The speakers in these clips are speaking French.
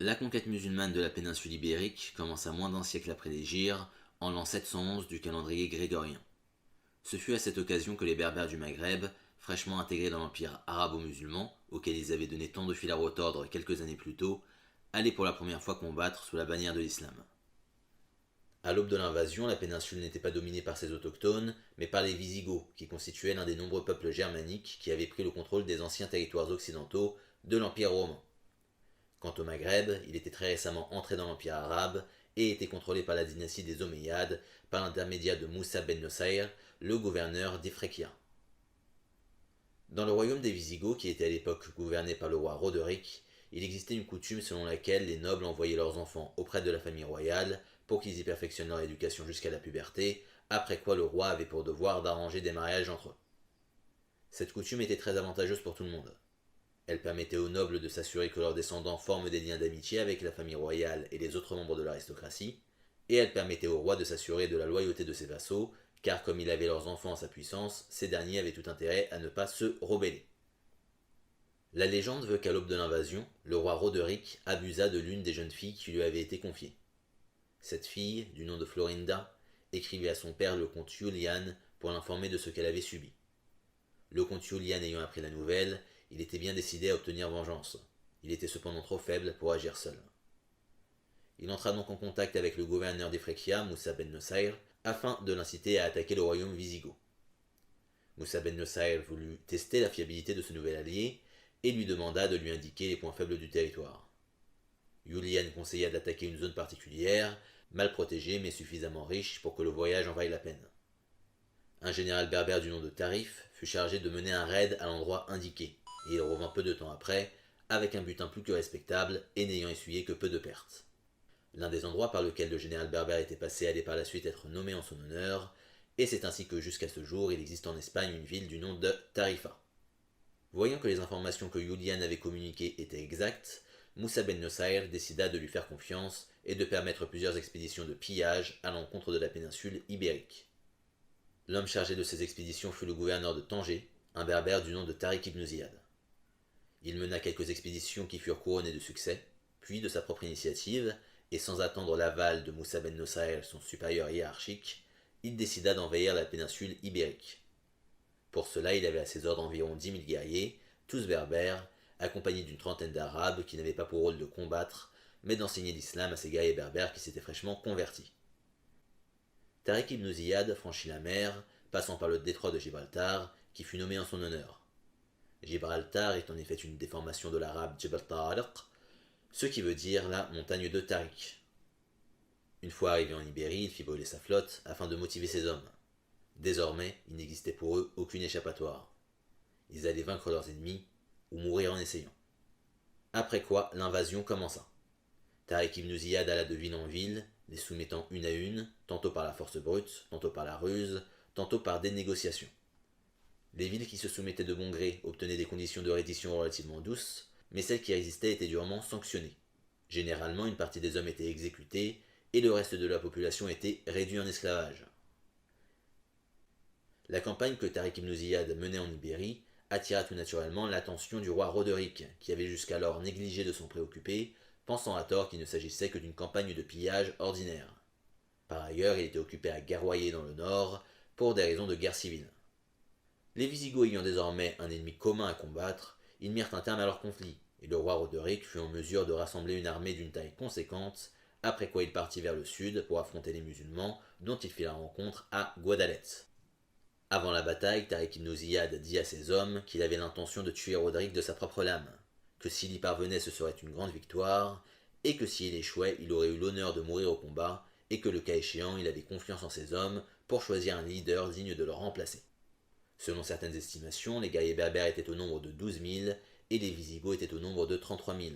La conquête musulmane de la péninsule ibérique commença moins d'un siècle après l'hégire, en l'an 711 du calendrier grégorien. Ce fut à cette occasion que les Berbères du Maghreb, fraîchement intégrés dans l'empire arabo-musulman, auquel ils avaient donné tant de fil à retordre quelques années plus tôt, allaient pour la première fois combattre sous la bannière de l'islam. À l'aube de l'invasion, la péninsule n'était pas dominée par ses autochtones, mais par les Visigoths, qui constituaient l'un des nombreux peuples germaniques qui avaient pris le contrôle des anciens territoires occidentaux de l'Empire romain. Quant au Maghreb, il était très récemment entré dans l'Empire arabe et était contrôlé par la dynastie des Omeyyades par l'intermédiaire de Moussa ben Nusayr, le gouverneur d'Ifriqiya. Dans le royaume des Visigoths, qui était à l'époque gouverné par le roi Roderick, il existait une coutume selon laquelle les nobles envoyaient leurs enfants auprès de la famille royale pour qu'ils y perfectionnent leur éducation jusqu'à la puberté, après quoi le roi avait pour devoir d'arranger des mariages entre eux. Cette coutume était très avantageuse pour tout le monde. Elle permettait aux nobles de s'assurer que leurs descendants forment des liens d'amitié avec la famille royale et les autres membres de l'aristocratie, et elle permettait au roi de s'assurer de la loyauté de ses vassaux, car comme il avait leurs enfants à sa puissance, ces derniers avaient tout intérêt à ne pas se rebeller. La légende veut qu'à l'aube de l'invasion, le roi Roderick abusa de l'une des jeunes filles qui lui avait été confiée. Cette fille, du nom de Florinda, écrivit à son père le comte Julian pour l'informer de ce qu'elle avait subi. Le comte Julian ayant appris la nouvelle, il était bien décidé à obtenir vengeance. Il était cependant trop faible pour agir seul. Il entra donc en contact avec le gouverneur d'Ifriqiya, Moussa ben Nusayr, afin de l'inciter à attaquer le royaume wisigoth. Moussa ben Nusayr voulut tester la fiabilité de ce nouvel allié et lui demanda de lui indiquer les points faibles du territoire. Julian conseilla d'attaquer une zone particulière, mal protégée mais suffisamment riche pour que le voyage en vaille la peine. Un général berbère du nom de Tarif fut chargé de mener un raid à l'endroit indiqué, et il revint peu de temps après, avec un butin plus que respectable et n'ayant essuyé que peu de pertes. L'un des endroits par lequel le général berbère était passé allait par la suite être nommé en son honneur, et c'est ainsi que jusqu'à ce jour il existe en Espagne une ville du nom de Tarifa. Voyant que les informations que Julian avait communiquées étaient exactes, Moussa ben Nusayr décida de lui faire confiance et de permettre plusieurs expéditions de pillage à l'encontre de la péninsule ibérique. L'homme chargé de ces expéditions fut le gouverneur de Tanger, un berbère du nom de Tariq ibn Ziyad. Il mena quelques expéditions qui furent couronnées de succès, puis de sa propre initiative, et sans attendre l'aval de Moussa ben Nusayr, son supérieur hiérarchique, il décida d'envahir la péninsule ibérique. Pour cela, il avait à ses ordres environ 10 000 guerriers, tous berbères, accompagnés d'une trentaine d'arabes qui n'avaient pas pour rôle de combattre, mais d'enseigner l'islam à ces guerriers berbères qui s'étaient fraîchement convertis. Tariq ibn Ziyad franchit la mer, passant par le détroit de Gibraltar, qui fut nommé en son honneur. Gibraltar est en effet une déformation de l'arabe Jebel Tariq, ce qui veut dire la montagne de Tariq. Une fois arrivé en Ibérie, il fit brûler sa flotte afin de motiver ses hommes. Désormais, il n'existait pour eux aucune échappatoire. Ils allaient vaincre leurs ennemis ou mourir en essayant. Après quoi, l'invasion commença. Tariq ibn Ziyad alla de ville en ville, les soumettant une à une, tantôt par la force brute, tantôt par la ruse, tantôt par des négociations. Les villes qui se soumettaient de bon gré obtenaient des conditions de reddition relativement douces, mais celles qui résistaient étaient durement sanctionnées. Généralement, une partie des hommes était exécutée, et le reste de la population était réduit en esclavage. La campagne que Tariq ibn Ziyad menait en Ibérie attira tout naturellement l'attention du roi Roderick, qui avait jusqu'alors négligé de s'en préoccuper, pensant à tort qu'il ne s'agissait que d'une campagne de pillage ordinaire. Par ailleurs, il était occupé à guerroyer dans le nord, pour des raisons de guerre civile. Les Visigoths ayant désormais un ennemi commun à combattre, ils mirent un terme à leur conflit, et le roi Roderick fut en mesure de rassembler une armée d'une taille conséquente, après quoi il partit vers le sud pour affronter les musulmans, dont il fit la rencontre à Guadalete. Avant la bataille, Tariq ibn Ziyad dit à ses hommes qu'il avait l'intention de tuer Roderick de sa propre lame, que s'il y parvenait ce serait une grande victoire, et que s'il échouait il aurait eu l'honneur de mourir au combat, et que le cas échéant il avait confiance en ses hommes pour choisir un leader digne de le remplacer. Selon certaines estimations, les guerriers berbères étaient au nombre de 12 000 et les Visigoths étaient au nombre de 33 000.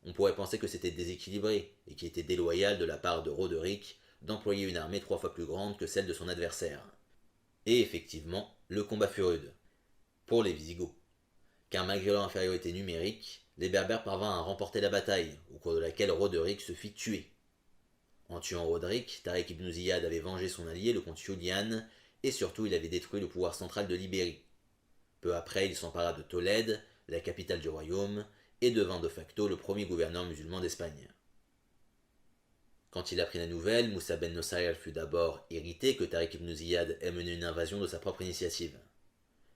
On pourrait penser que c'était déséquilibré et qu'il était déloyal de la part de Roderick d'employer une armée 3 fois plus grande que celle de son adversaire. Et effectivement, le combat fut rude, pour les Visigoths, car malgré leur infériorité numérique, les Berbères parvinrent à remporter la bataille, au cours de laquelle Roderick se fit tuer. En tuant Roderick, Tariq ibn Ziyad avait vengé son allié, le comte Julian, et surtout il avait détruit le pouvoir central de l'Ibérie. Peu après, il s'empara de Tolède, la capitale du royaume, et devint de facto le premier gouverneur musulman d'Espagne. Quand il apprit la nouvelle, Moussa ben Nusayr fut d'abord irrité que Tariq ibn Ziyad ait mené une invasion de sa propre initiative.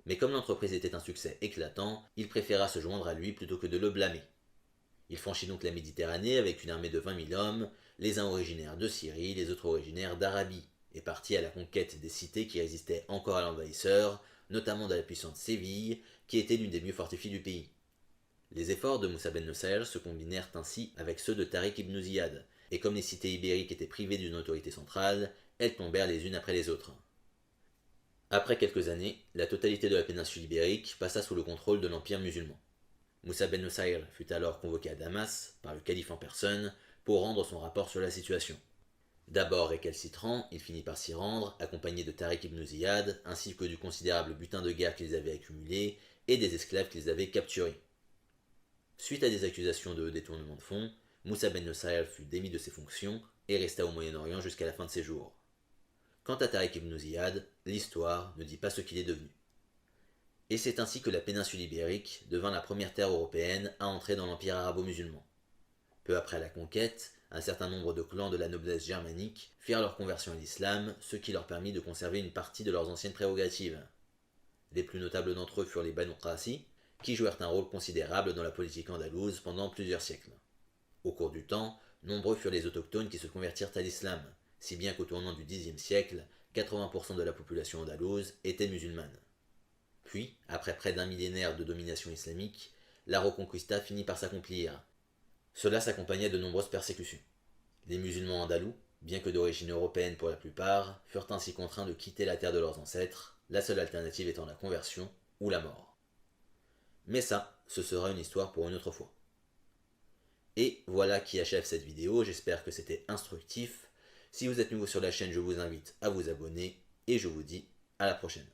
Mais comme l'entreprise était un succès éclatant, il préféra se joindre à lui plutôt que de le blâmer. Il franchit donc la Méditerranée avec une armée de 20 000 hommes, les uns originaires de Syrie, les autres originaires d'Arabie, et partit à la conquête des cités qui résistaient encore à l'envahisseur, notamment de la puissante Séville, qui était l'une des mieux fortifiées du pays. Les efforts de Moussa ben Nusayr se combinèrent ainsi avec ceux de Tariq ibn Ziyad, et comme les cités ibériques étaient privées d'une autorité centrale, elles tombèrent les unes après les autres. Après quelques années, la totalité de la péninsule ibérique passa sous le contrôle de l'Empire musulman. Moussa ben Nusayr fut alors convoqué à Damas par le calife en personne pour rendre son rapport sur la situation. D'abord récalcitrant, il finit par s'y rendre, accompagné de Tariq ibn Ziyad, ainsi que du considérable butin de guerre qu'ils avaient accumulé et des esclaves qu'ils avaient capturés. Suite à des accusations de détournement de fonds, Moussa ben Nusayr fut démis de ses fonctions et resta au Moyen-Orient jusqu'à la fin de ses jours. Quant à Tariq ibn Ziyad, l'histoire ne dit pas ce qu'il est devenu. Et c'est ainsi que la péninsule ibérique devint la première terre européenne à entrer dans l'empire arabo-musulman. Peu après la conquête, un certain nombre de clans de la noblesse germanique firent leur conversion à l'islam, ce qui leur permit de conserver une partie de leurs anciennes prérogatives. Les plus notables d'entre eux furent les Banu Qasi, qui jouèrent un rôle considérable dans la politique andalouse pendant plusieurs siècles. Au cours du temps, nombreux furent les autochtones qui se convertirent à l'islam, si bien qu'au tournant du Xe siècle, 80% de la population andalouse était musulmane. Puis, après près d'un millénaire de domination islamique, la Reconquista finit par s'accomplir. Cela s'accompagna de nombreuses persécutions. Les musulmans andalous, bien que d'origine européenne pour la plupart, furent ainsi contraints de quitter la terre de leurs ancêtres, la seule alternative étant la conversion ou la mort. Mais ça, ce sera une histoire pour une autre fois. Et voilà qui achève cette vidéo, j'espère que c'était instructif. Si vous êtes nouveau sur la chaîne, je vous invite à vous abonner, et je vous dis à la prochaine.